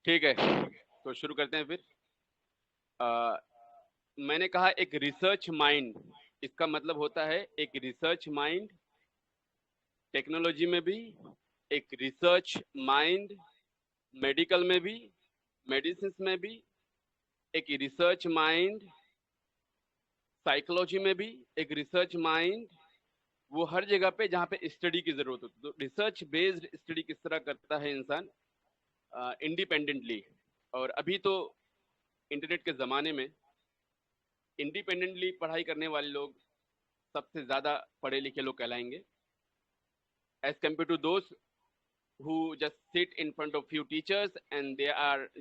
ठीक है, तो शुरू करते हैं फिर। अ, मैंने कहा एक रिसर्च माइंड, इसका मतलब होता है एक रिसर्च माइंड टेक्नोलॉजी में भी, एक रिसर्च माइंड मेडिकल में भी, मेडिसिन में भी, एक रिसर्च माइंड साइकोलॉजी में भी, एक रिसर्च माइंड वो हर जगह पे जहाँ पे स्टडी की जरूरत होती है। तो रिसर्च बेस्ड स्टडी किस तरह करता है इंसान इंडिपेंडेंटली। और अभी तो इंटरनेट के ज़माने में इंडिपेंडेंटली पढ़ाई करने वाले लोग सबसे ज़्यादा पढ़े लिखे लोग कहलाएंगे, as compare to those who just sit in front of few teachers, and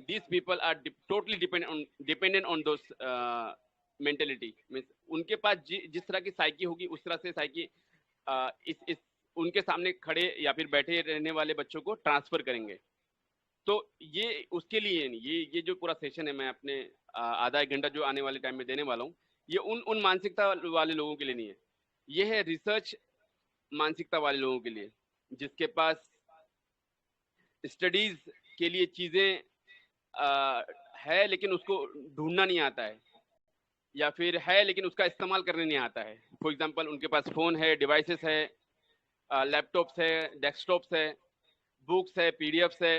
these people are totally dependent on those mentality means उनके पास जिस तरह की साइकी होगी उस तरह से साइकी इस उनके सामने खड़े या फिर बैठे रहने वाले बच्चों को ट्रांसफर करेंगे। तो ये उसके लिए नहीं, ये जो पूरा सेशन है मैं अपने आधा एक घंटा जो आने वाले टाइम में देने वाला हूँ, ये उन उन मानसिकता वाले लोगों के लिए नहीं है। ये है रिसर्च मानसिकता वाले लोगों के लिए, जिसके पास स्टडीज के लिए चीजें है लेकिन उसको ढूंढना नहीं आता है, या फिर है लेकिन उसका इस्तेमाल करने नहीं आता है। फॉर एग्जांपल उनके पास फोन है, डिवाइसेस है, लैपटॉप्स है, डेस्कटॉप्स है, बुक्स है, पीडीएफ्स है,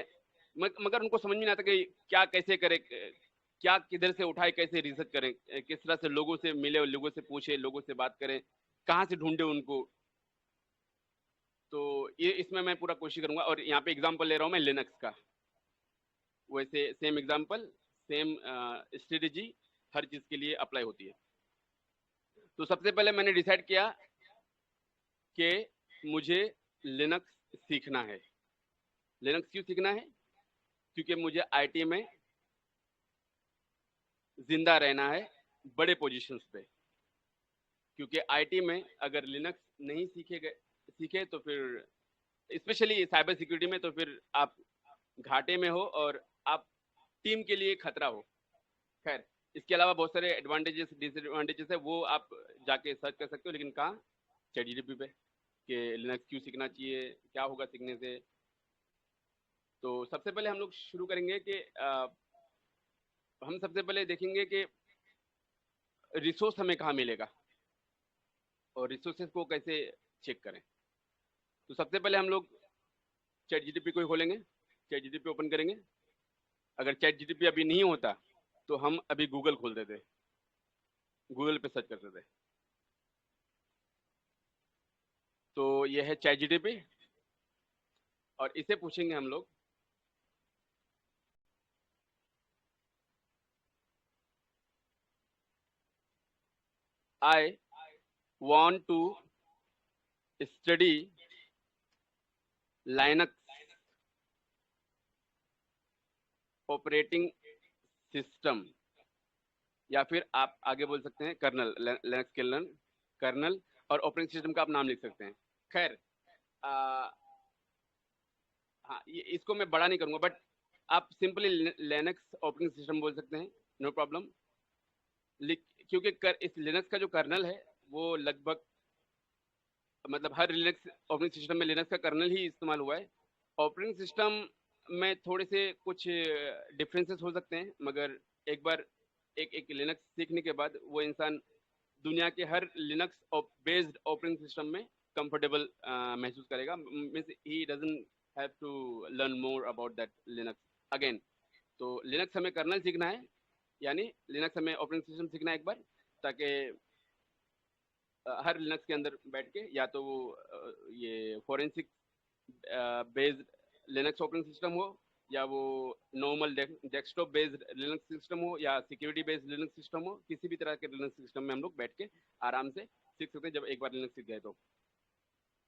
मगर उनको समझ में नहीं आता कि क्या कैसे करें, क्या किधर से उठाए, कैसे रिसर्च करें, किस तरह से लोगों से मिले, लोगों से पूछे, लोगों से बात करें, कहाँ से ढूंढे उनको। तो ये इसमें मैं पूरा कोशिश करूंगा, और यहाँ पे एग्जांपल ले रहा हूँ मैं लिनक्स का। वैसे सेम एग्जांपल, सेम स्ट्रेटेजी हर चीज़ के लिए अप्लाई होती है। तो सबसे पहले मैंने डिसाइड किया कि मुझे लिनक्स सीखना है। लिनक्स क्यों सीखना है? क्योंकि मुझे आईटी में जिंदा रहना है, बड़े पोजीशंस पे। क्योंकि आईटी में अगर लिनक्स नहीं सीखे तो फिर स्पेशली साइबर सिक्योरिटी में, तो फिर आप घाटे में हो और आप टीम के लिए खतरा हो। खैर, इसके अलावा बहुत सारे एडवांटेजेस डिसएडवांटेजेस है, वो आप जाके सर्च कर सकते हो। लेकिन कहाँ? चैट जीपीटी पे कि लिनक्स क्यों सीखना चाहिए, क्या होगा सीखने से। तो सबसे पहले हम लोग शुरू करेंगे कि हम सबसे पहले देखेंगे कि रिसोर्स हमें कहाँ मिलेगा और रिसोर्सेज को कैसे चेक करें। तो सबसे पहले हम लोग चैट जीपीटी को ही खोलेंगे, चैट जीपीटी ओपन करेंगे। अगर चैट जीपीटी अभी नहीं होता तो हम अभी गूगल खोलते थे, गूगल पे सर्च करते थे। तो यह है चैट जीपीटी, और इसे पूछेंगे हम लोग आई want to study Linux operating system, या फिर आप आगे बोल सकते हैं कर्नल, लिनक्स कर्नल, और ऑपरेटिंग सिस्टम का आप नाम लिख सकते हैं। खैर, हाँ, इसको मैं बड़ा नहीं करूंगा, बट आप सिंपली लिनक्स ऑपरेटिंग सिस्टम बोल सकते हैं, नो प्रॉब्लम। क्योंकि इस लिनक्स का जो कर्नल है वो लगभग, मतलब हर लिनक्स ऑपरेटिंग सिस्टम में लिनक्स का कर्नल ही इस्तेमाल हुआ है। ऑपरेटिंग सिस्टम में थोड़े से कुछ डिफरेंसेस हो सकते हैं, मगर एक बार एक एक लिनक्स सीखने के बाद वो इंसान दुनिया के हर लिनक्स बेस्ड ऑपरेटिंग सिस्टम में कंफर्टेबल महसूस करेगा। Means he doesn't have to learn more about that Linux again. तो लिनक्स हमें कर्नल सीखना है, यानी लिनक्स हमें ऑपरेटिंग सिस्टम सीखना है एक बार, ताकि हर लिनक्स के अंदर बैठ के या तो वो ये forensic based Linux operating system हो, या वो normal desktop based Linux system हो, या सिक्योरिटी बेस्ड लिनक्स सिस्टम हो, किसी भी तरह के लिनक्स सिस्टम में हम लोग बैठ के आराम से सीख सकते हैं जब एक बार लिनक्स सीख गए तो।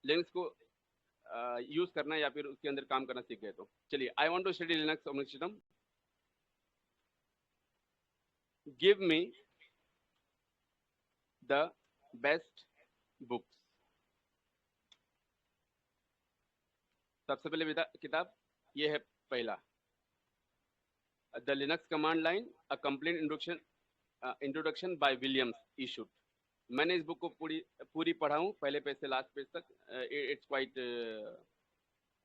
लिनक्स को यूज करना या फिर उसके अंदर काम करना सीख गए तो। चलिए, I want to study Linux operating system, give me the best books. सबसे पहले किताब ये है, पहला the Linux command line, a complete introduction by Williams issued. मैंने इस बुक को पूरी पूरी पढ़ा हूँ, पहले पेज से लास्ट पेज तक। It's quite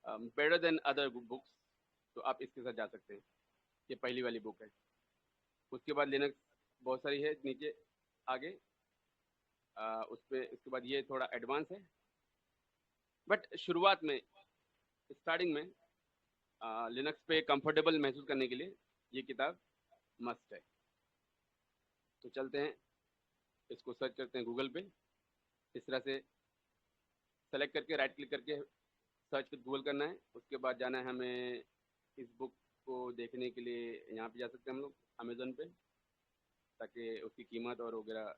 better than other books, तो आप इसके साथ जा सकते हैं। ये पहली वाली बुक है। उसके बाद लिनक्स बहुत सारी है नीचे आगे, उस पर उसके बाद ये थोड़ा एडवांस है, बट शुरुआत में स्टार्टिंग में लिनक्स पे कंफर्टेबल महसूस करने के लिए ये किताब मस्ट है। तो चलते हैं, इसको सर्च करते हैं गूगल पे। इस तरह से सेलेक्ट करके राइट क्लिक करके सर्च विद गूगल करना है। उसके बाद जाना है हमें इस बुक को देखने के लिए, यहाँ पे जा सकते हैं हम लोग अमेज़न पे, ताकि उसकी कीमत और वगैरह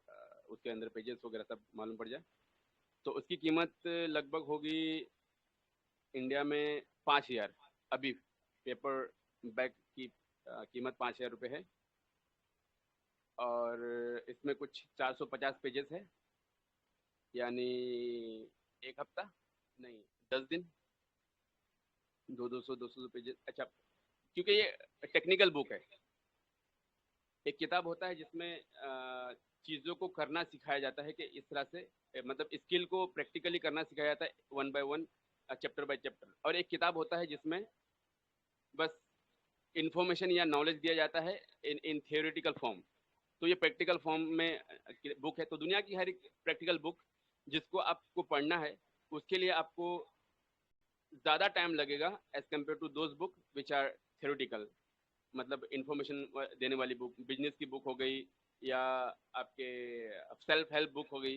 उसके अंदर पेजेस वगैरह सब मालूम पड़ जाए। तो उसकी कीमत लगभग होगी इंडिया में 5,000। अभी पेपर बैग की कीमत 5,000 रुपये है, और इसमें कुछ 450 पेजेस है, यानी एक हफ्ता नहीं 10 दिन, 200 पेजेस। अच्छा, क्योंकि ये टेक्निकल बुक है। एक किताब होता है जिसमें चीज़ों को करना सिखाया जाता है कि इस तरह से, मतलब स्किल को प्रैक्टिकली करना सिखाया जाता है, one by one, chapter by chapter. और एक किताब होता है जिसमें बस इंफॉर्मेशन या नॉलेज दिया जाता है इन थियोरेटिकल फॉर्म। तो ये प्रैक्टिकल फॉर्म में बुक है। तो दुनिया की हर एक प्रैक्टिकल बुक जिसको आपको पढ़ना है, उसके लिए आपको ज़्यादा टाइम लगेगा as compare to those book which are theoretical. मतलब इंफॉर्मेशन देने वाली बुक, बिजनेस की बुक हो गई, या आपके सेल्फ हेल्प बुक हो गई,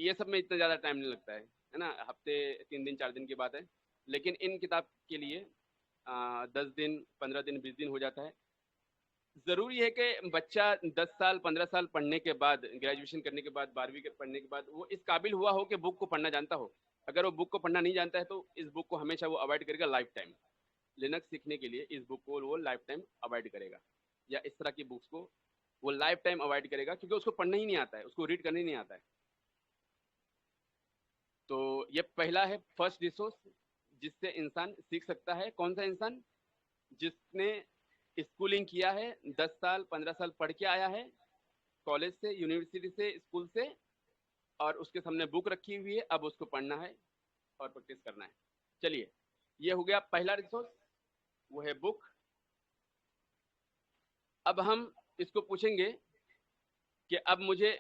ये सब में इतना ज़्यादा टाइम नहीं लगता है ना, हफ्ते 3 दिन 4 दिन की बात है। लेकिन इन किताब के लिए 10 दिन 15 दिन 20 दिन हो जाता है। ज़रूरी है कि बच्चा 10 साल 15 साल पढ़ने के बाद, ग्रेजुएशन करने के बाद, 12वीं के पढ़ने के बाद वो इस काबिल हुआ हो कि बुक को पढ़ना जानता हो। अगर वो बुक को पढ़ना नहीं जानता है तो इस बुक को हमेशा वो अवॉइड करेगा लाइफ टाइम। लिनक्स सीखने के लिए इस बुक को वो लाइफ टाइम अवॉइड करेगा, या इस तरह की बुक्स को वो लाइफ टाइम अवॉइड करेगा, क्योंकि उसको पढ़ना ही नहीं आता है, उसको रीड करना ही नहीं आता है। तो ये पहला है फर्स्ट रिसोर्स जिससे इंसान सीख सकता है। कौन सा इंसान? जिसने स्कूलिंग किया है, 10 साल 15 साल पढ़ के आया है, कॉलेज से, यूनिवर्सिटी से, स्कूल से, और उसके सामने बुक रखी हुई है, अब उसको पढ़ना है और प्रैक्टिस करना है। चलिए, ये हो गया पहला रिसोर्स, वो है बुक। अब हम इसको पूछेंगे कि अब मुझे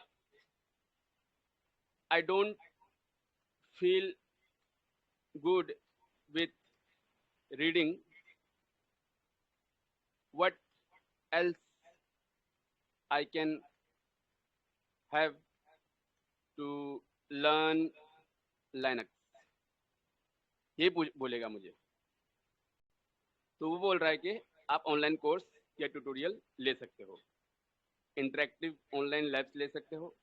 I don't feel good with reading, what else I can have to learn Linux, ये बोलेगा मुझे। तो वो बोल रहा है कि आप ऑनलाइन कोर्स या ट्यूटोरियल ले सकते हो, इंटरेक्टिव ऑनलाइन लैब्स ले सकते हो,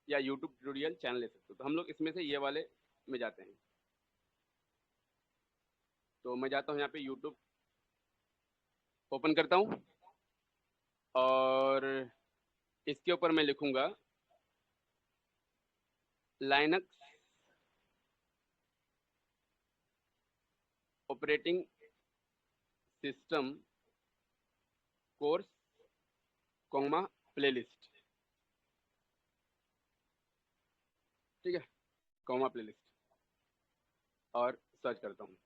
या यूट्यूब ट्यूटोरियल चैनल ले सकते हो। तो हम लोग इसमें से ये वाले में जाते हैं। तो मैं जाता हूँ यहाँ पे यूट्यूब ओपन करता हूँ, और इसके ऊपर मैं लिखूँगा Linux operating system course comma playlist, ठीक है, कॉमा प्लेलिस्ट, और सर्च करता हूँ।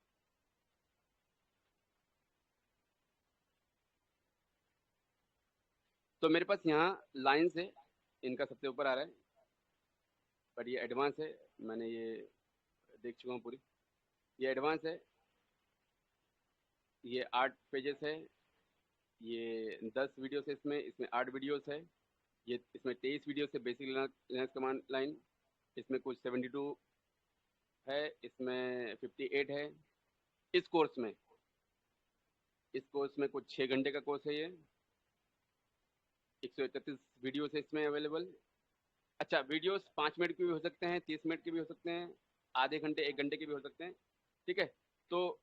तो मेरे पास यहाँ लाइन्स है, इनका सबसे ऊपर आ रहा है, पर ये एडवांस है, मैंने ये देख चुका हूँ पूरी। ये एडवांस है, ये 8 पेजेस है, ये 10 वीडियोस है, इसमें इसमें 8 वीडियोस है, ये इसमें 23 वीडियोस है बेसिक लिनक्स कमांड लाइन, इसमें कुछ 72 है, इसमें 58 है। इस कोर्स में कुछ 6 घंटे का कोर्स है ये, 131 वीडियोस है इसमें अवेलेबल। अच्छा, वीडियोस 5 मिनट के भी हो सकते हैं, 30 मिनट के भी हो सकते हैं, आधे घंटे 1 घंटे के भी हो सकते हैं, ठीक है। तो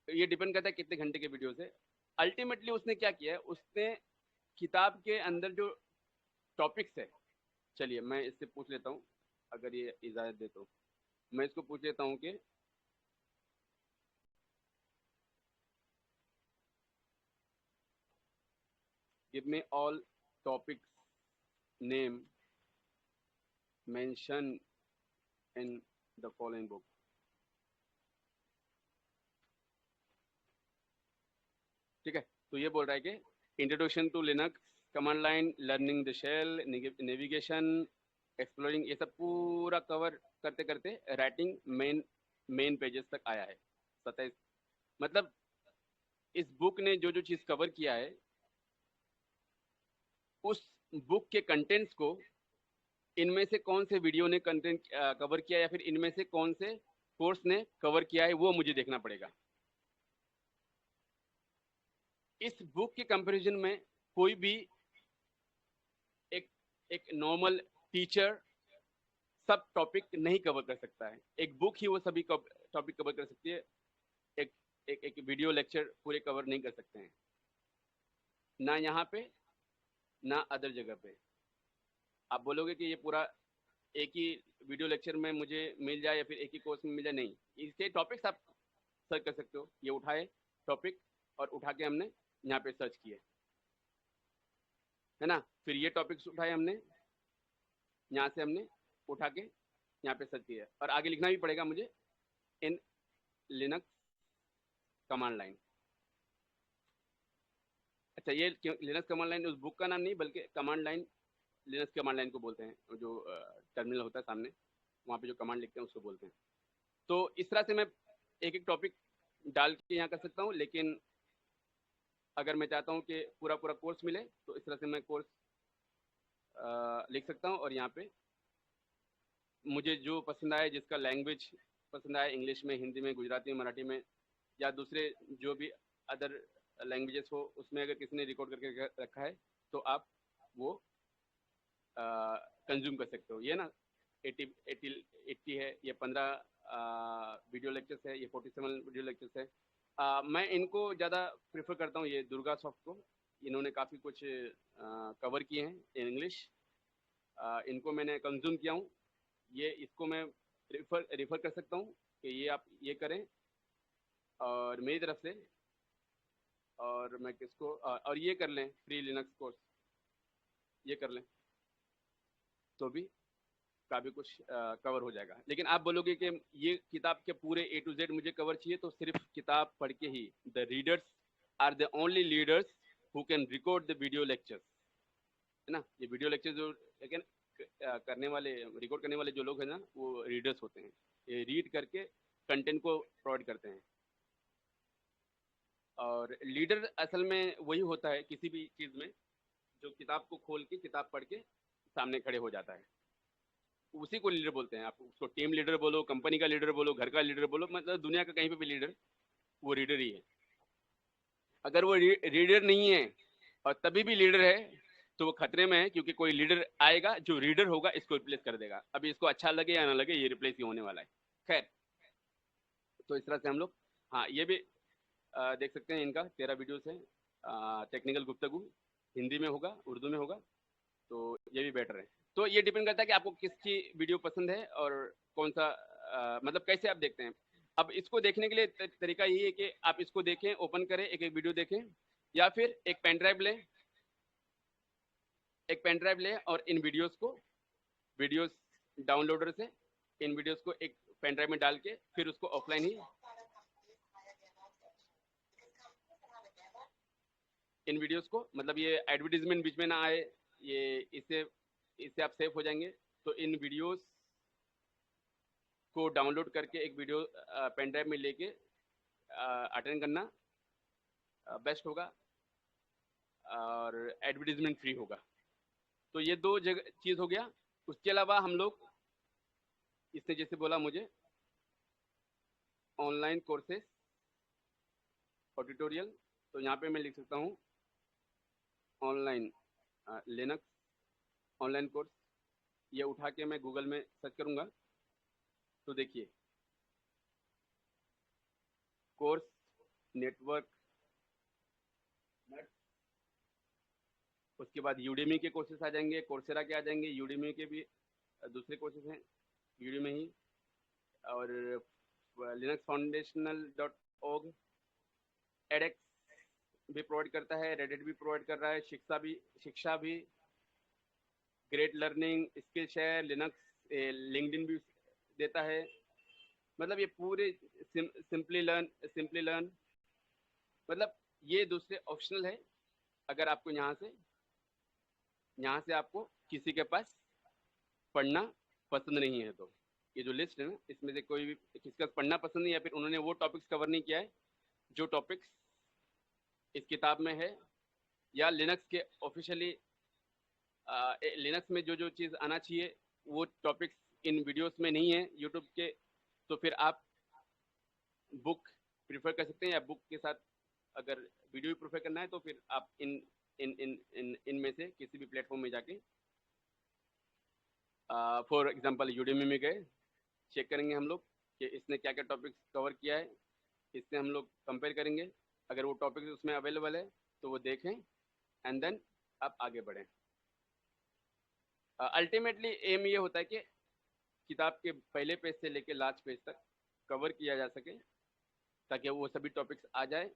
ये डिपेंड करता है कितने घंटे के वीडियोस है। अल्टीमेटली उसने क्या किया है, उसने किताब के अंदर जो टॉपिक्स है, चलिए मैं इससे पूछ लेता हूँ, अगर ये इजाज़त दे तो मैं इसको पूछ लेता हूँ कि give me all topics name mention in the following book. ठीक है, तो ये बोल रहा है कि introduction to Linux, command line, learning the shell, navigation, exploring, ये सब पूरा कवर करते करते राइटिंग मेन पेजेस तक आया है 27। मतलब इस बुक ने जो जो चीज़ कवर किया है, उस बुक के कंटेंट्स को इनमें से कौन से वीडियो ने कंटेंट कवर किया या फिर इनमें से कौन से कोर्स ने कवर किया है, वो मुझे देखना पड़ेगा। इस बुक के कंपैरिजन में कोई भी एक एक नॉर्मल टीचर सब टॉपिक नहीं कवर कर सकता है। एक बुक ही वो सभी टॉपिक कवर कर सकती है, एक एक वीडियो लेक्चर पूरे कवर नहीं कर सकते हैं, ना यहाँ पे ना अदर जगह पे। आप बोलोगे कि ये पूरा एक ही वीडियो लेक्चर में मुझे मिल जाए या फिर एक ही कोर्स में मिल जाए, नहीं। इसके टॉपिक्स आप सर्च कर सकते हो। ये उठाए टॉपिक और उठा के हमने यहाँ पे सर्च किए, है ना। फिर ये टॉपिक्स उठाए हमने, यहाँ से हमने उठा के यहाँ पे सर्च किया, और आगे लिखना भी पड़ेगा मुझे इन लिनक्स कमांड लाइन। अच्छा, ये लिनक्स कमांड लाइन उस बुक का नाम नहीं, बल्कि command line, Linux command line को बोलते हैं, जो टर्मिनल होता है सामने, वहाँ पे जो कमांड लिखते हैं उसको बोलते हैं। तो इस तरह से मैं एक एक टॉपिक डाल के यहाँ कर सकता हूँ, लेकिन अगर मैं चाहता हूँ कि पूरा पूरा कोर्स मिले तो इस तरह से मैं कोर्स लिख सकता हूँ, और यहाँ पे मुझे जो पसंद आए, जिसका लैंग्वेज पसंद आए, इंग्लिश में, हिंदी में, गुजराती में, मराठी में, या दूसरे जो भी अदर लैंग्वेजेस हो, उसमें अगर किसी ने रिकॉर्ड करके रखा है तो आप वो कंज्यूम कर सकते हो। ये ना 80 है, ये 15 वीडियो लेक्चर्स है, ये 47 वीडियो लेक्चर्स है। मैं इनको ज़्यादा प्रेफर करता हूँ, ये दुर्गा सॉफ्ट को। इन्होंने काफ़ी कुछ कवर किए हैं इन इंग्लिश, इनको मैंने कंज्यूम किया हूँ। ये इसको मैं रेफर कर सकता हूँ कि ये आप ये करें, और मेरी तरफ से, और मैं किसको और ये कर लें, फ्री लिनक्स कोर्स ये कर लें, तो भी काफ़ी कुछ कवर हो जाएगा। लेकिन आप बोलोगे कि ये किताब के पूरे A to Z मुझे कवर चाहिए, तो सिर्फ किताब पढ़ के ही, the readers are the only leaders who can record the video lectures, है ना। ये वीडियो लेक्चर जो लेकिन करने वाले, रिकॉर्ड करने वाले जो लोग हैं ना, वो रीडर्स होते हैं। ये रीड करके कंटेंट को प्रोवाइड करते हैं, और लीडर असल में वही होता है किसी भी चीज़ में, जो किताब को खोल के, किताब पढ़ के सामने खड़े हो जाता है, उसी को लीडर बोलते हैं। आप उसको टीम लीडर बोलो, कंपनी का लीडर बोलो, घर का लीडर बोलो, मतलब दुनिया का कहीं पे भी लीडर, वो रीडर ही है। अगर वो रीडर नहीं है और तभी भी लीडर है, तो वो खतरे में है, क्योंकि कोई लीडर आएगा जो रीडर होगा, इसको रिप्लेस कर देगा। अभी इसको अच्छा लगे या ना लगे, ये रिप्लेस ही होने वाला है। खैर, तो इस तरह से हम लोग, हाँ, ये भी देख सकते हैं। इनका 13 वीडियोस है, टेक्निकल गुफ्तगू, हिंदी में होगा, उर्दू में होगा, तो ये भी बेटर है। तो ये डिपेंड करता है कि आपको किसकी वीडियो पसंद है और कौन सा मतलब कैसे आप देखते हैं। अब इसको देखने के लिए तरीका यही है कि आप इसको देखें, ओपन करें, एक एक वीडियो देखें, या फिर एक पेन ड्राइव लें, और इन वीडियोस डाउनलोडर से इन वीडियोस को एक पेन ड्राइव में डाल के, फिर उसको ऑफलाइन ही इन वीडियोस को, मतलब ये एडवर्टीजमेंट बीच में ना आए, ये इससे आप सेफ हो जाएंगे। तो इन वीडियोस को डाउनलोड करके एक वीडियो पेन ड्राइव में लेके अटेंड करना बेस्ट होगा, और एडवर्टीजमेंट फ्री होगा। तो ये दो जगह चीज़ हो गया। उसके अलावा हम लोग, इसने जैसे बोला मुझे ऑनलाइन कोर्सेज और ट्यूटोरियल, तो यहाँ पे मैं लिख सकता हूँ ऑनलाइन लिनक्स ऑनलाइन कोर्स। ये उठा के मैं गूगल में सर्च करूँगा, तो देखिए कोर्स नेटवर्क, उसके बाद यूडेमी के कोर्सेज आ जाएंगे, कोर्सेरा के आ जाएंगे, यूडेमी के भी दूसरे कोर्सेज हैं यूडेमी ही, और लिनक्स फाउंडेशनल .org, एडेक्स भी प्रोवाइड करता है, रेडिट भी प्रोवाइड कर रहा है, शिक्षा भी, great learning, skill share, Linux, LinkedIn भी देता है। मतलब ये पूरे सिंपली लर्न, मतलब ये दूसरे ऑप्शनल है, अगर आपको यहाँ से आपको किसी के पास पढ़ना पसंद नहीं है तो। ये जो लिस्ट है ना, इसमें से कोई भी किसी का पढ़ना पसंद नहीं, या फिर उन्होंने वो टॉपिक्स कवर नहीं किया है जो टॉपिक्स इस किताब में है, या लिनक्स के ऑफिशियली लिनक्स में जो जो चीज़ आना चाहिए वो टॉपिक्स इन वीडियोस में नहीं है यूट्यूब के, तो फिर आप बुक प्रिफर कर सकते हैं, या बुक के साथ अगर वीडियो भी प्रेफर करना है तो फिर आप इनमें से किसी भी प्लेटफॉर्म में जाके फॉर एग्जांपल यूडेमी में गए, चेक करेंगे हम लोग कि इसने क्या क्या टॉपिक्स कवर किया है, इससे हम लोग कंपेयर करेंगे, अगर वो टॉपिक्स उसमें अवेलेबल है तो वो देखें, एंड देन आप आगे बढ़ें। अल्टीमेटली एम ये होता है कि किताब के पहले पेज से लेकर लास्ट पेज तक कवर किया जा सके, ताकि वो सभी टॉपिक्स आ जाए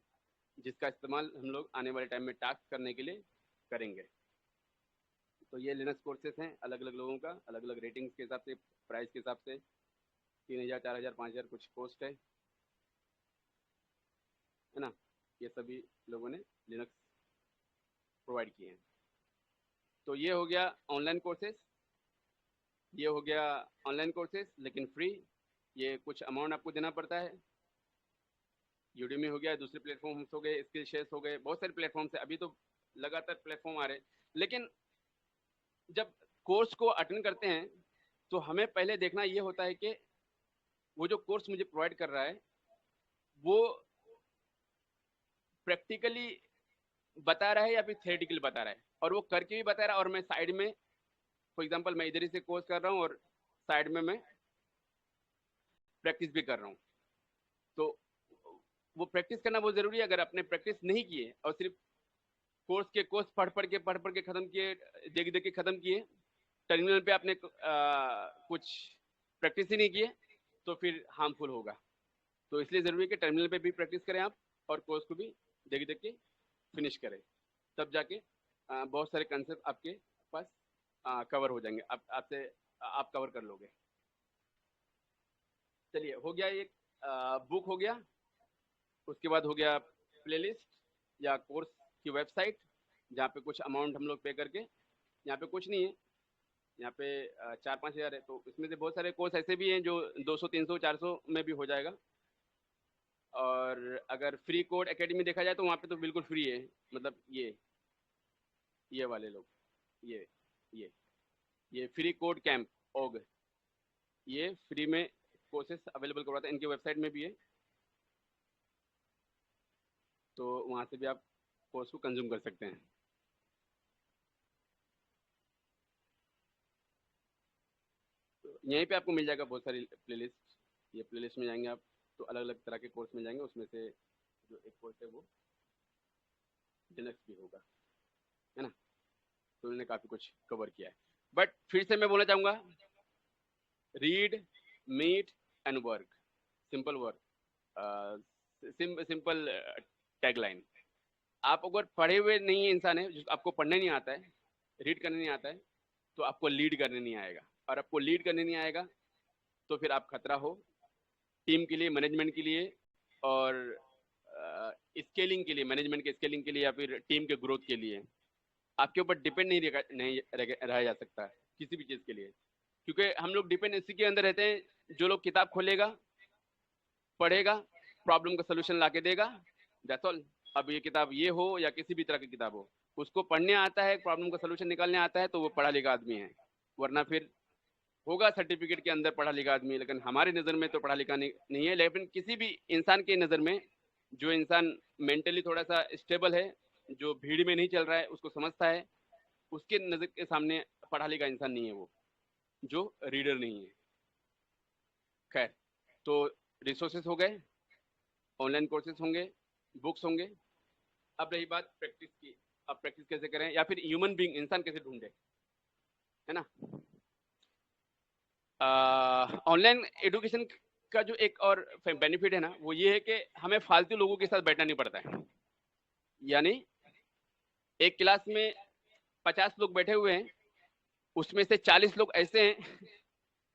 जिसका इस्तेमाल हम लोग आने वाले टाइम में टास्क करने के लिए करेंगे। तो ये लिनक्स कोर्सेस हैं, अलग अलग लोगों का अलग अलग रेटिंग्स के हिसाब से, प्राइस के हिसाब से 3000, 4000, 5000 कुछ कॉस्ट है ना। ये सभी लोगों ने लिनक्स प्रोवाइड किए हैं। तो ये हो गया ऑनलाइन कोर्सेज, ये हो गया ऑनलाइन कोर्सेज लेकिन फ्री, ये कुछ अमाउंट आपको देना पड़ता है। यूडेमी हो गया, दूसरे प्लेटफॉर्म्स हो गए, स्किल शेयर्स हो गए, बहुत सारे प्लेटफॉर्म्स है, अभी तो लगातार प्लेटफॉर्म आ रहे हैं। लेकिन जब कोर्स को अटेंड करते हैं तो हमें पहले देखना ये होता है कि वो जो कोर्स मुझे प्रोवाइड कर रहा है वो प्रैक्टिकली बता रहा है या फिर थियोरेटिकली बता रहा है, और वो करके भी बता रहा है, और मैं साइड में फॉर एग्जांपल मैं इधर ही से कोर्स कर रहा हूँ और साइड में मैं प्रैक्टिस भी कर रहा हूँ। तो वो प्रैक्टिस करना बहुत ज़रूरी है। अगर आपने प्रैक्टिस नहीं किए और सिर्फ कोर्स पढ़ पढ़ के ख़त्म किए, देख देख के ख़त्म किए, टर्मिनल पे आपने कुछ प्रैक्टिस ही नहीं किए, तो फिर हार्मफुल होगा। तो इसलिए ज़रूरी है कि टर्मिनल पे भी प्रैक्टिस करें आप, और कोर्स को भी देख देख के फिनिश करें, तब जाके बहुत सारे कंसेप्ट आपके पास कवर हो जाएंगे, आप कवर कर लोगे। चलिए, हो गया एक बुक हो गया, उसके बाद हो गया प्लेलिस्ट या कोर्स की वेबसाइट, जहाँ पे कुछ अमाउंट हम लोग पे करके, यहाँ पे कुछ नहीं है, यहाँ पे 4-5 हज़ार है, तो इसमें से बहुत सारे कोर्स ऐसे भी हैं जो 200, 300, 400 में भी हो जाएगा। और अगर फ्री कोड एकेडमी देखा जाए तो वहाँ पे तो बिल्कुल फ्री है, मतलब ये वाले लोग, ये ये फ्री कोड कैंप OG, ये फ्री में कोर्सेस अवेलेबल करवाता है, इनकी वेबसाइट में भी है, तो वहाँ से भी आप कोर्स को कंज्यूम कर सकते हैं। तो यहीं पे आपको मिल जाएगा बहुत सारी प्लेलिस्ट, ये प्लेलिस्ट में जाएंगे आप तो अलग अलग तरह के कोर्स मिल जाएंगे, उसमें से जो एक कोर्स है वो लिनक्स भी होगा, है ना। तो उन्होंने काफ़ी कुछ कवर किया है, बट फिर से मैं बोलना चाहूँगा, read, meet and work, simple work, simple tagline. आप अगर पढ़े हुए नहीं है इंसान है, जिसको आपको पढ़ने नहीं आता है, रीड करने नहीं आता है, तो आपको लीड करने नहीं आएगा, और आपको लीड करने नहीं आएगा तो फिर आप खतरा हो टीम के लिए, मैनेजमेंट के लिए, और स्केलिंग के लिए, मैनेजमेंट के स्केलिंग के लिए, या फिर टीम के ग्रोथ के लिए आपके ऊपर डिपेंड नहीं रहा जा सकता किसी भी चीज़ के लिए, क्योंकि हम लोग डिपेंड इसी के अंदर रहते हैं। जो लोग किताब खोलेगा, पढ़ेगा, प्रॉब्लम का सोल्यूशन ला के देगा, दैट्स ऑल। अब ये किताब ये हो या किसी भी तरह की किताब हो, उसको पढ़ने आता है, प्रॉब्लम का सोल्यूशन निकालने आता है, तो वो पढ़ा लिखा आदमी है, वरना फिर होगा सर्टिफिकेट के अंदर पढ़ा लिखा आदमी, लेकिन हमारी नज़र में तो पढ़ा लिखा नहीं है। लेकिन किसी भी इंसान के नज़र में, जो इंसान मेंटली थोड़ा सा स्टेबल है, जो भीड़ में नहीं चल रहा है, उसको समझता है, उसके नज़र के सामने पढ़ा लिखा इंसान नहीं है वो, जो रीडर नहीं है। खैर, तो रिसोर्सेज हो गए, ऑनलाइन कोर्सेज होंगे, बुक्स होंगे। अब रही बात प्रैक्टिस की, अब प्रैक्टिस कैसे करें, या फिर ह्यूमन बीइंग, इंसान कैसे ढूंढे, है ना। ऑनलाइन एजुकेशन का जो एक और बेनिफिट है ना, वो ये है कि हमें फालतू लोगों के साथ बैठना नहीं पड़ता है। यानी एक क्लास में 50 लोग बैठे हुए हैं, उसमें से 40 लोग ऐसे हैं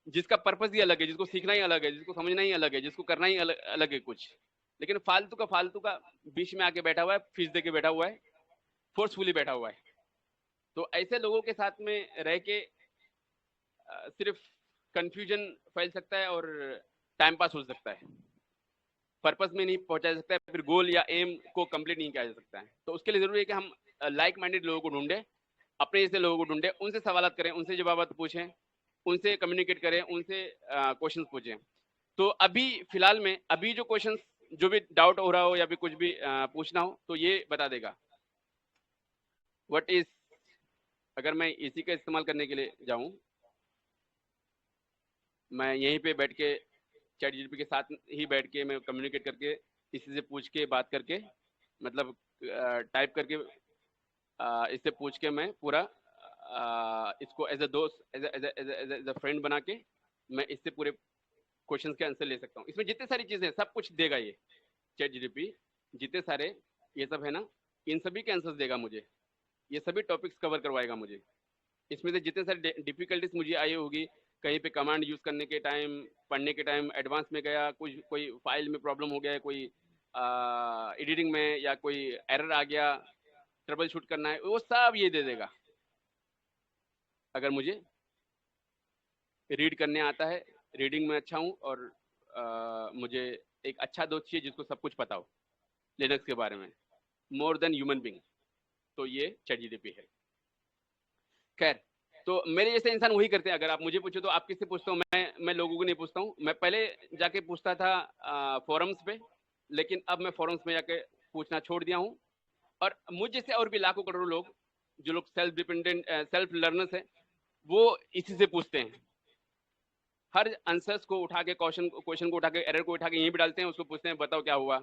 जिसका पर्पस ही अलग है, जिसको सीखना ही अलग है, जिसको समझना ही अलग है, जिसको करना ही अलग है कुछ, लेकिन फालतू का बीच में आके बैठा हुआ है, फीस दे के बैठा हुआ है, फोर्सफुली बैठा हुआ है। तो ऐसे लोगों के साथ में रह के सिर्फ कंफ्यूजन फैल सकता है और टाइम पास हो सकता है, पर्पस में नहीं पहुंचा जा सकता है, फिर गोल या एम को कंप्लीट नहीं किया जा सकता है। तो उसके लिए जरूरी है कि हम लाइक माइंडेड लोगों को ढूंढें, अपने जैसे लोगों को ढूंढें, उनसे सवाल करें, उनसे जवाब पूछें, उनसे कम्युनिकेट करें, उनसे क्वेश्चन पूछें। तो अभी फिलहाल में अभी जो क्वेश्चन, जो भी डाउट हो रहा हो या भी कुछ भी पूछना हो तो ये बता देगा। व्हाट इज, अगर मैं इसी का इस्तेमाल करने के लिए जाऊं, मैं यहीं पे बैठ के चैट जीपीटी के साथ ही बैठ के मैं कम्युनिकेट करके इसी से पूछ के बात करके, मतलब टाइप करके इससे पूछ के मैं पूरा इसको एज अ दोस्त, एज अ फ्रेंड बना के मैं इससे पूरे क्वेश्चंस के आंसर ले सकता हूँ। इसमें जितनी सारी चीज़ें सब कुछ देगा ये चैट जीपीटी, जितने सारे ये सब है ना, इन सभी के आंसर्स देगा मुझे, ये सभी टॉपिक्स कवर करवाएगा मुझे। इसमें से जितने सारे डिफिकल्टीज मुझे आई होगी, कहीं पे कमांड यूज़ करने के टाइम, पढ़ने के टाइम एडवांस में गया, कुछ कोई फाइल में प्रॉब्लम हो गया, कोई एडिटिंग में या कोई एरर आ गया, ट्रबल शूट करना है, वो सब ये दे देगा। अगर मुझे रीड करने आता है, रीडिंग में अच्छा हूँ, और मुझे एक अच्छा दोस्त चाहिए जिसको सब कुछ पता हो लिनक्स के बारे में, मोर देन ह्यूमन बींग, तो ये चैट जीपीटी है। खैर, तो मेरे जैसे इंसान वही करते हैं। अगर आप मुझे पूछो तो आप किससे पूछते हो? मैं लोगों को नहीं पूछता हूँ। मैं पहले जाके पूछता था फोरम्स पे, लेकिन अब मैं फोरम्स में जाके पूछना छोड़ दिया हूँ। और मुझ जैसे और भी लाखों करोड़ों लोग, जो लोग सेल्फ डिपेंडेंट, सेल्फ लर्नर्स हैं, वो इसी से पूछते हैं। हर आंसर्स को उठा के, क्वेश्चन को उठा के, एरर को उठा के यहीं पे डालते हैं, उसको पूछते हैं बताओ क्या हुआ,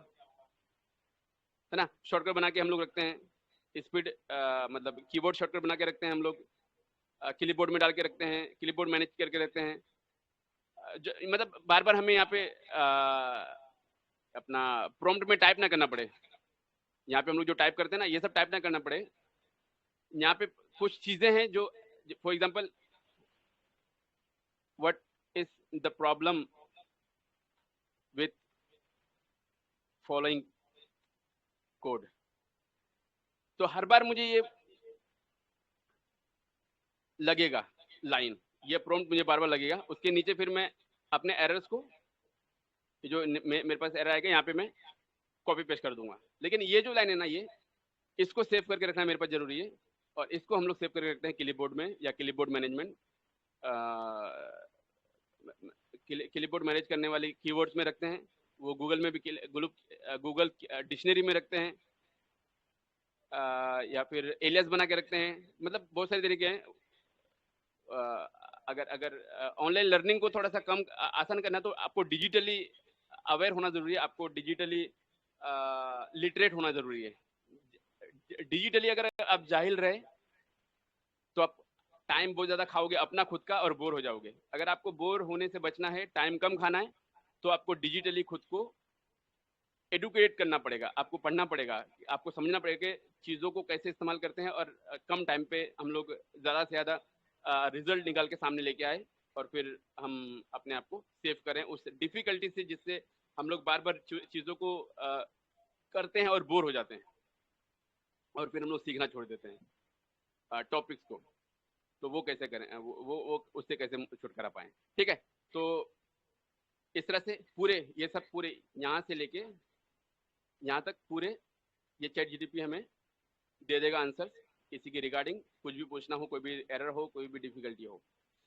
है ना। शॉर्टकट बना के हम लोग रखते हैं, स्पीड मतलब कीबोर्ड शॉर्टकट बना के रखते हैं हम लोग, क्लिपबोर्ड में डाल के रखते हैं, क्लिपबोर्ड मैनेज करके रखते हैं। मतलब बार बार हमें यहाँ पे अपना प्रॉम्प्ट में टाइप ना करना पड़े। यहाँ पे हम लोग जो टाइप करते हैं ना, ये सब टाइप ना करना पड़े। यहाँ पे कुछ चीजें हैं जो, for example, what is the problem with following code, तो हर बार मुझे ये लगेगा लाइन, ये प्रॉम्प्ट मुझे बार बार लगेगा। उसके नीचे फिर मैं अपने एरर्स को, जो मेरे पास एरर आएगा, यहाँ पे मैं कॉपी पेस्ट कर दूंगा। लेकिन ये जो लाइन है ना, ये इसको सेव करके रखना मेरे पास जरूरी है, और इसको हम लोग सेव करके रखते हैं क्लिपबोर्ड में या क्लिपबोर्ड मैनेजमेंट, क्लिपबोर्ड मैनेज करने वाली कीवर्ड्स में रखते हैं। वो गूगल में भी, गूगल डिक्शनरी में रखते हैं, या फिर एलियास बना के रखते हैं। मतलब बहुत सारे तरीके हैं। अगर अगर ऑनलाइन लर्निंग को थोड़ा सा कम आसान करना, तो आपको डिजिटली अवेयर होना जरूरी है, आपको डिजिटली लिटरेट होना जरूरी है। डिजिटली अगर आप जाहिल रहे तो आप टाइम बहुत ज़्यादा खाओगे अपना खुद का, और बोर हो जाओगे। अगर आपको बोर होने से बचना है, टाइम कम खाना है, तो आपको डिजिटली खुद को एडुकेट करना पड़ेगा, आपको पढ़ना पड़ेगा, आपको समझना पड़ेगा कि चीज़ों को कैसे इस्तेमाल करते हैं, और कम टाइम पे हम लोग ज़्यादा से ज़्यादा रिजल्ट निकाल के सामने लेके आए, और फिर हम अपने आप को सेव करें उस डिफ़िकल्टी से, जिससे हम लोग बार बार चीज़ों को करते हैं और बोर हो जाते हैं, और फिर हम लोग सीखना छोड़ देते हैं टॉपिक्स को। तो वो कैसे करें, वो उससे कैसे छुटकारा पाएं। ठीक है, तो इस तरह से पूरे, ये सब पूरे यहाँ से लेके यहाँ तक पूरे ये चैट जीपीटी हमें दे देगा आंसर, किसी की रिगार्डिंग कुछ भी पूछना हो, कोई भी एरर हो, कोई भी डिफिकल्टी हो।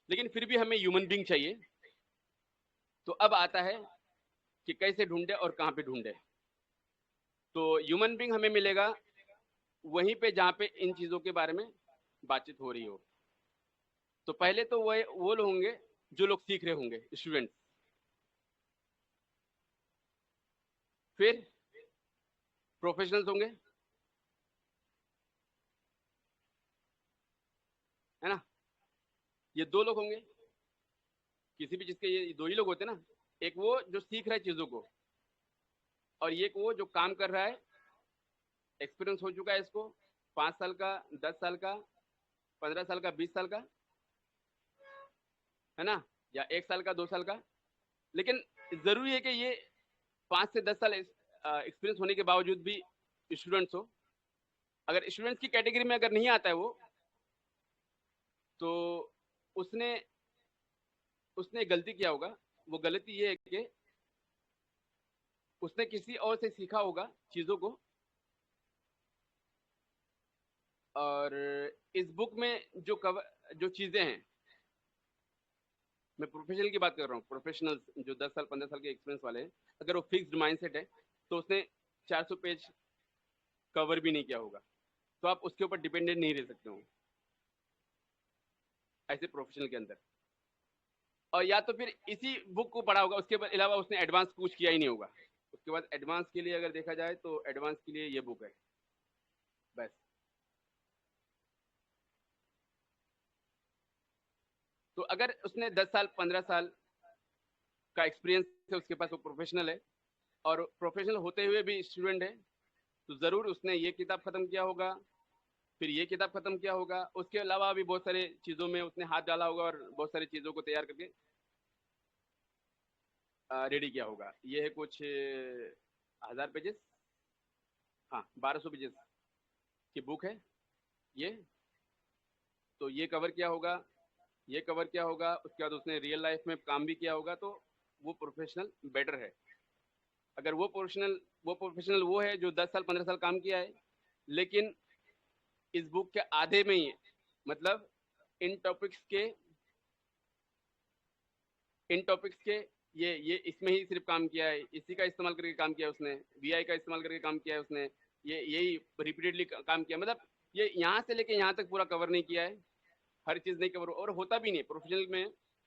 लेकिन फिर भी हमें ह्यूमन बींग चाहिए। तो अब आता है कि कैसे ढूंढे और कहाँ पे ढूंढे। तो ह्यूमन बींग हमें मिलेगा वहीं पे जहाँ पे इन चीज़ों के बारे में बातचीत हो रही हो। तो पहले तो वो लोग होंगे जो लोग सीख रहे होंगे, स्टूडेंट्स। फिर प्रोफेशनल्स होंगे, है ना, ये दो लोग होंगे। किसी भी चीज़ के ये दो ही लोग होते हैं ना, एक वो जो सीख रहा है चीज़ों को, और एक वो जो काम कर रहा है, एक्सपीरियंस हो चुका है इसको, 5 साल का, 10 साल का, 15 साल का, 20 साल का, है ना, या 1 साल का, 2 साल का। लेकिन जरूरी है कि ये 5 से 10 साल एक्सपीरियंस होने के बावजूद भी स्टूडेंट्स हो, अगर स्टूडेंट्स की कैटेगरी में अगर नहीं आता है वो, तो उसने उसने गलती किया होगा। वो गलती ये है कि उसने किसी और से सीखा होगा चीज़ों को, और इस बुक में जो चीज़ें हैं, मैं प्रोफेशनल की बात कर रहा हूँ, प्रोफेशनल्स जो 10 साल 15 साल के एक्सपीरियंस वाले हैं, अगर वो फिक्स्ड माइंडसेट है तो उसने 400 पेज कवर भी नहीं किया होगा, तो आप उसके ऊपर डिपेंडेंट नहीं रह सकते हो ऐसे प्रोफेशनल के अंदर। और या तो फिर इसी बुक को पढ़ा होगा, उसके अलावा उसने एडवांस कुछ किया ही नहीं होगा। उसके बाद एडवांस के लिए अगर देखा जाए तो एडवांस के लिए ये बुक है बस। तो अगर उसने 10 साल 15 साल का एक्सपीरियंस है उसके पास, वो प्रोफेशनल है, और प्रोफेशनल होते हुए भी स्टूडेंट है, तो ज़रूर उसने ये किताब ख़त्म किया होगा, फिर ये किताब ख़त्म किया होगा, उसके अलावा भी बहुत सारे चीज़ों में उसने हाथ डाला होगा और बहुत सारी चीज़ों को तैयार करके रेडी किया होगा। ये है कुछ 1000 पेजेस, हाँ 1200 पेजेस की बुक है ये। तो ये कवर किया होगा, ये कवर किया होगा, उसके बाद उसने रियल लाइफ में काम भी किया होगा, तो वो प्रोफेशनल बेटर है। अगर वो प्रोफेशनल वो है जो 10 साल 15 साल काम किया है, लेकिन इस बुक के आधे में ही है, मतलब इन टॉपिक्स के इन टॉपिक्स के ये इसमें ही सिर्फ काम किया है, इसी का इस्तेमाल करके काम किया है उसने, वीआई का इस्तेमाल करके काम किया है उसने, ये यही रिपीटेडली काम किया, मतलब ये यहाँ से लेके यहाँ तक पूरा कवर नहीं किया है, हर चीज़ नहीं कवर, और होता भी नहीं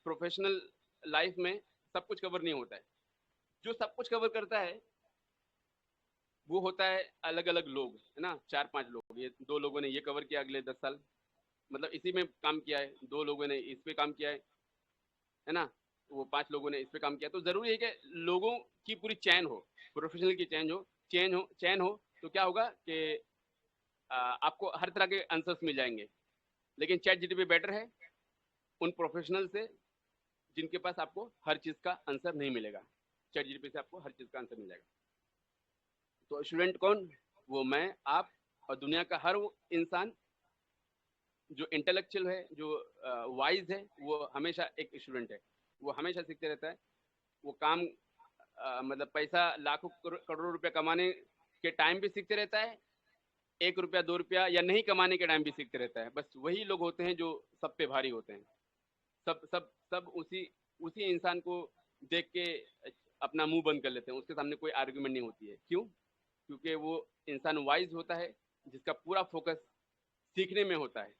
प्रोफेशनल लाइफ में सब कुछ कवर नहीं होता है। जो सब कुछ कवर करता है वो होता है अलग अलग लोग, है ना, 4-5 लोग, ये 2 लोगों ने ये कवर किया अगले 10 साल, मतलब इसी में काम किया है, 2 लोगों ने इस पे काम किया है ना, वो 5 लोगों ने इस पे काम किया। तो ज़रूरी है कि लोगों की पूरी चैन हो, प्रोफेशनल की चैन हो, तो क्या होगा कि आपको हर तरह के आंसर्स मिल जाएंगे। लेकिन चैट जीटीपी बेटर है उन प्रोफेशनल से जिनके पास आपको हर चीज़ का आंसर नहीं मिलेगा, चैट जीटीपी से आपको हर चीज़ का आंसर मिल जाएगा। तो स्टूडेंट कौन? वो मैं, आप और दुनिया का हर वो इंसान जो इंटेलेक्चुअल है, जो वाइज है, वो हमेशा एक स्टूडेंट है। वो हमेशा सीखते रहता है। वो काम मतलब पैसा लाखों करोड़ों रुपया कमाने के टाइम भी सीखते रहता है, 1 रुपया 2 रुपया या नहीं कमाने के टाइम भी सीखते रहता है। बस वही लोग होते हैं जो सब पे भारी होते हैं। सब सब सब उसी उसी इंसान को देख के अपना मुंह बंद कर लेते हैं, उसके सामने कोई आर्ग्यूमेंट नहीं होती है। क्यों? क्योंकि वो इंसान वाइज होता है, जिसका पूरा फोकस सीखने में होता है।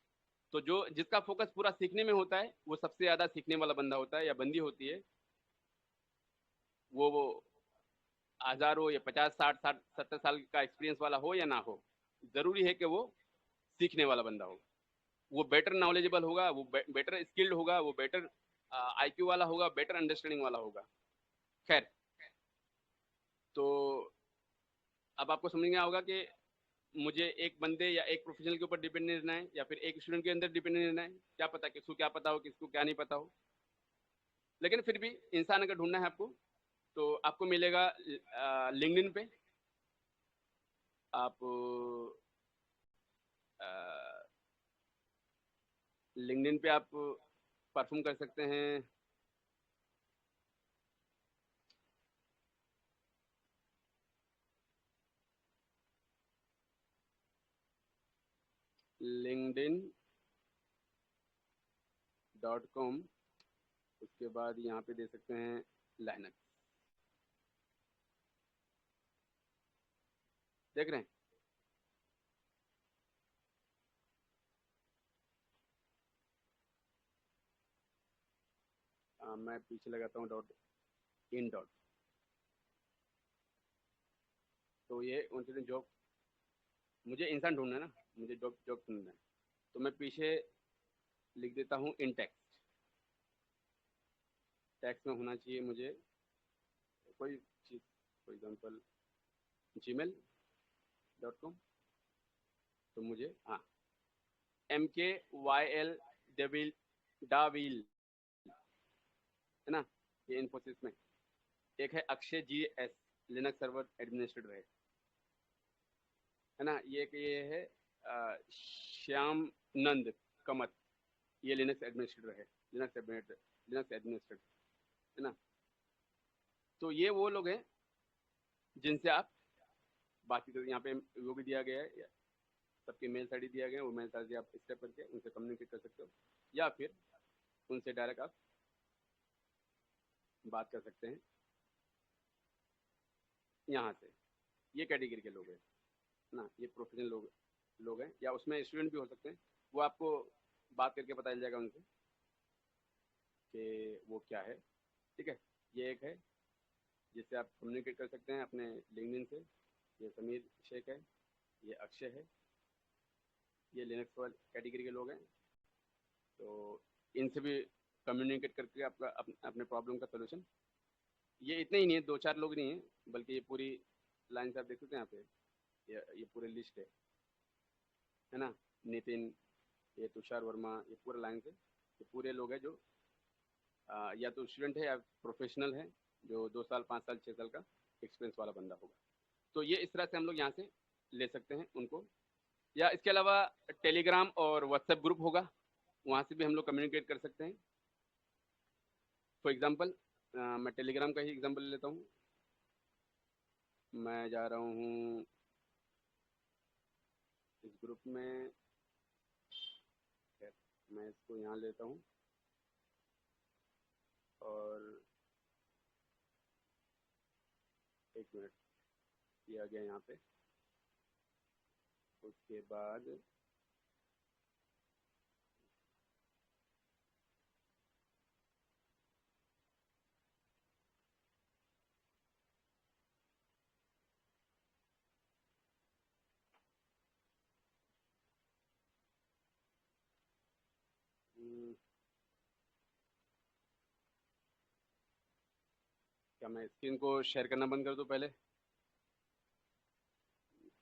तो जो जिसका फोकस पूरा सीखने में होता है, वो सबसे ज़्यादा सीखने वाला बंदा होता है या बंदी होती है। वो हज़ारों या 50 60 60 70 साल का एक्सपीरियंस वाला हो या ना हो, ज़रूरी है कि वो सीखने वाला बंदा हो। वो बेटर नॉलेजेबल होगा, वो बेटर स्किल्ड होगा, वो बेटर आईक्यू वाला होगा, बेटर अंडरस्टैंडिंग वाला होगा। खैर, तो अब आपको समझ में होगा कि मुझे एक बंदे या एक प्रोफेशनल के ऊपर डिपेंड नहीं रहना है, या फिर एक स्टूडेंट के अंदर डिपेंड नहीं रहना है। क्या पता किसको क्या पता हो, किसको क्या नहीं पता हो, लेकिन फिर भी इंसान अगर ढूंढना है आपको, तो आपको मिलेगा लिंक्डइन पे। आप लिंक्डइन पे आप परफॉर्म कर सकते हैं। linkedin.com, उसके बाद यहाँ पे दे सकते हैं लाइनक्स, देख रहे हैं। मैं पीछे लगाता हूँ .in डॉट, तो ये उनसे जॉब, मुझे इंसान ढूंढना है ना, मुझे जॉब जॉब ढूंढना है, तो मैं पीछे लिख देता हूँ इन टेक्स्ट। टेक्स्ट में होना चाहिए मुझे कोई चीज़, फॉर एग्जांपल gmail.com, तो मुझे हाँ MKYL डेविल डाविल, है ना, ये इन्फोसिस में। एक है Akshay GS, Linux server administrator है ना। ये है श्याम नंद कमत, ये लिनक्स एडमिनिस्ट्रेटर है, लिनक्स एडमिनिस्ट्रेटर है ना। तो ये वो लोग हैं जिनसे आप बातचीत करते, यहाँ पे वो भी दिया गया है, सबके मेल आईडी दिया गया है, वो मेल आईडी आप स्टेप करके उनसे कम्युनिकेट कर सकते हो, या फिर उनसे डायरेक्ट आप बात कर सकते हैं यहाँ से। ये कैटेगरी के लोग हैं ना, ये प्रोफेशनल लोग हैं, या उसमें स्टूडेंट भी हो सकते हैं, वो आपको बात करके पता चल जाएगा उनसे कि वो क्या है। ठीक है, ये एक है जिससे आप कम्युनिकेट कर सकते हैं अपने लिंक्डइन से। ये समीर शेख है, ये अक्षय है, ये लिनक्स वाले कैटेगरी के लोग हैं। तो इनसे भी कम्युनिकेट करके आपका अपने प्रॉब्लम का सोल्यूशन, ये इतने ही नहीं है, दो चार लोग नहीं हैं, बल्कि ये पूरी लाइन से आप देख सकते हैं यहाँ पे, ये पूरी लिस्ट है ना। नितिन, ये तुषार वर्मा, ये पूरे लाइन से ये पूरे लोग हैं जो या तो स्टूडेंट है या प्रोफेशनल है, जो 2 साल 5 साल 6 साल का एक्सपीरियंस वाला बंदा होगा। तो ये इस तरह से हम लोग यहाँ से ले सकते हैं उनको। या इसके अलावा टेलीग्राम और व्हाट्सएप ग्रुप होगा, वहाँ से भी हम लोग कम्युनिकेट कर सकते हैं। फॉर एग्जांपल मैं टेलीग्राम का ही एग्जांपल ले लेता हूँ। मैं जा रहा हूँ इस ग्रुप में, मैं इसको यहाँ लेता हूँ और 1 मिनट, ये आ गया यहाँ पे। उसके बाद क्या मैं स्क्रीन को शेयर करना बंद कर दूँ पहले?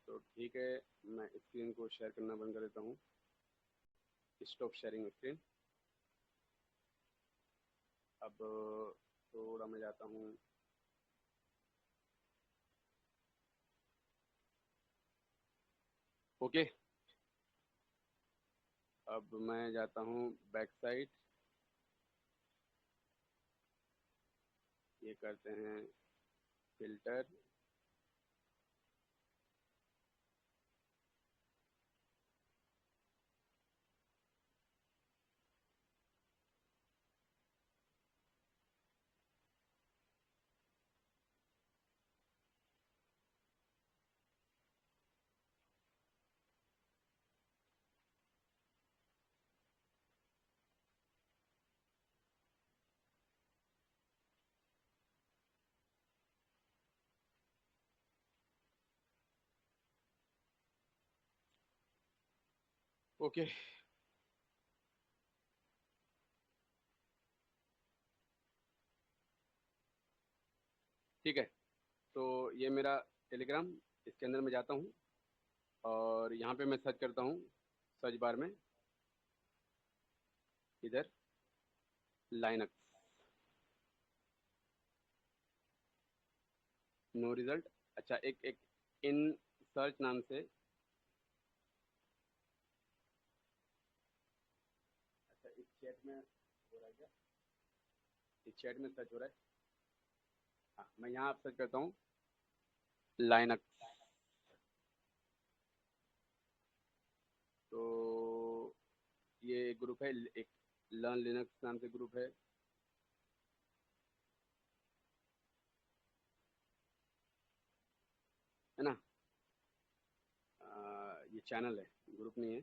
तो ठीक है, मैं स्क्रीन को शेयर करना बंद कर देता हूँ। Stop sharing screen. अब थोड़ा मैं जाता हूँ, ओके। अब मैं जाता हूँ बैक साइड, ये करते हैं फिल्टर, ओके। ठीक है, तो ये मेरा टेलीग्राम, इसके अंदर मैं जाता हूँ और यहाँ पे मैं सर्च करता हूँ, सर्च बार में इधर लाइनक्स, नो रिजल्ट। अच्छा, एक इन सर्च नाम से, अच्छा इस चैट में हो रहा है क्या? इस चैट में सर्च हो रहा है। हाँ, मैं यहाँ आप सर्च करता हूँ लाइनक्स। तो ये एक ग्रुप है, एक लर्न लिनक्स नाम से ग्रुप है ना। ये चैनल है, ग्रुप नहीं है,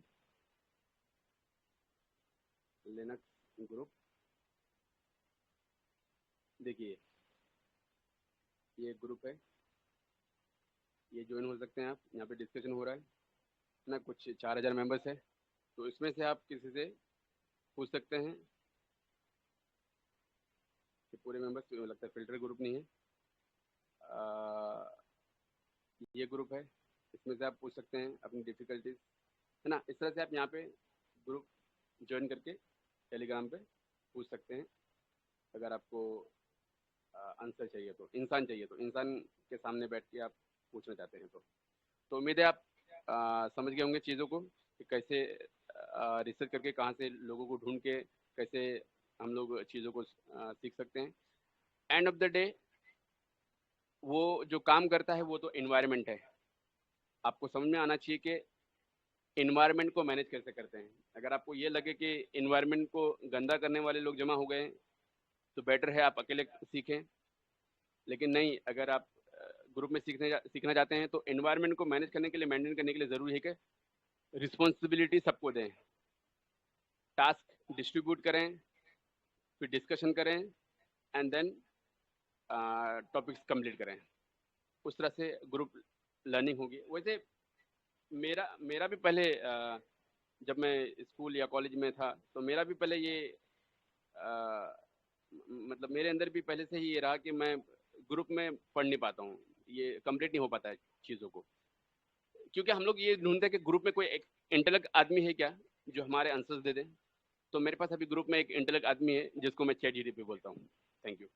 लिनक्स ग्रुप। देखिए, ये ग्रुप है, ये ज्वाइन हो सकते हैं आप, यहाँ पे डिस्कशन हो रहा है ना। कुछ 4000 मेंबर्स है, तो इसमें से आप किसी से पूछ सकते हैं कि पूरे मेंबर्स, लगता है फिल्टर ग्रुप नहीं है। आ, ये ग्रुप है, इसमें से आप पूछ सकते हैं अपनी डिफ़िकल्टीज, है ना। इस तरह से आप यहाँ पे ग्रुप ज्वाइन करके टेलीग्राम पे पूछ सकते हैं, अगर आपको आंसर चाहिए तो, इंसान चाहिए तो, इंसान के सामने बैठ के आप पूछना चाहते हैं तो उम्मीद है आप समझ गए होंगे चीज़ों को कि कैसे रिसर्च करके कहाँ से लोगों को ढूंढ के कैसे हम लोग चीज़ों को सीख सकते हैं। एंड ऑफ द डे वो जो काम करता है वो तो इन्वायरमेंट है। आपको समझ में आना चाहिए कि इन्वायरमेंट को मैनेज कैसे करते हैं। अगर आपको ये लगे कि इन्वायरमेंट को गंदा करने वाले लोग जमा हो गए हैं तो बेटर है आप अकेले सीखें। लेकिन नहीं, अगर आप ग्रुप में सीखना चाहते हैं तो इन्वायरमेंट को मैनेज करने के लिए, मेंटेन करने के लिए ज़रूरी है कि रिस्पॉन्सिबिलिटी सबको दें, टास्क डिस्ट्रीब्यूट करें, फिर डिस्कशन करें एंड देन टॉपिक्स कंप्लीट करें। उस तरह से ग्रुप लर्निंग होगी। वैसे मेरा मेरा भी पहले जब मैं स्कूल या कॉलेज में था तो मेरा भी पहले ये मतलब मेरे अंदर भी पहले से ही ये रहा कि मैं ग्रुप में पढ़ नहीं पाता हूँ, ये कंप्लीट नहीं हो पाता है चीज़ों को, क्योंकि हम लोग ये ढूंढते हैं कि ग्रुप में कोई एक इंटेलेक्ट आदमी है क्या जो हमारे आंसर्स दे दे। तो मेरे पास अभी ग्रुप में एक इंटेलेक्ट आदमी है जिसको मैं चैट जीपीटी बोलता हूँ। Thank you.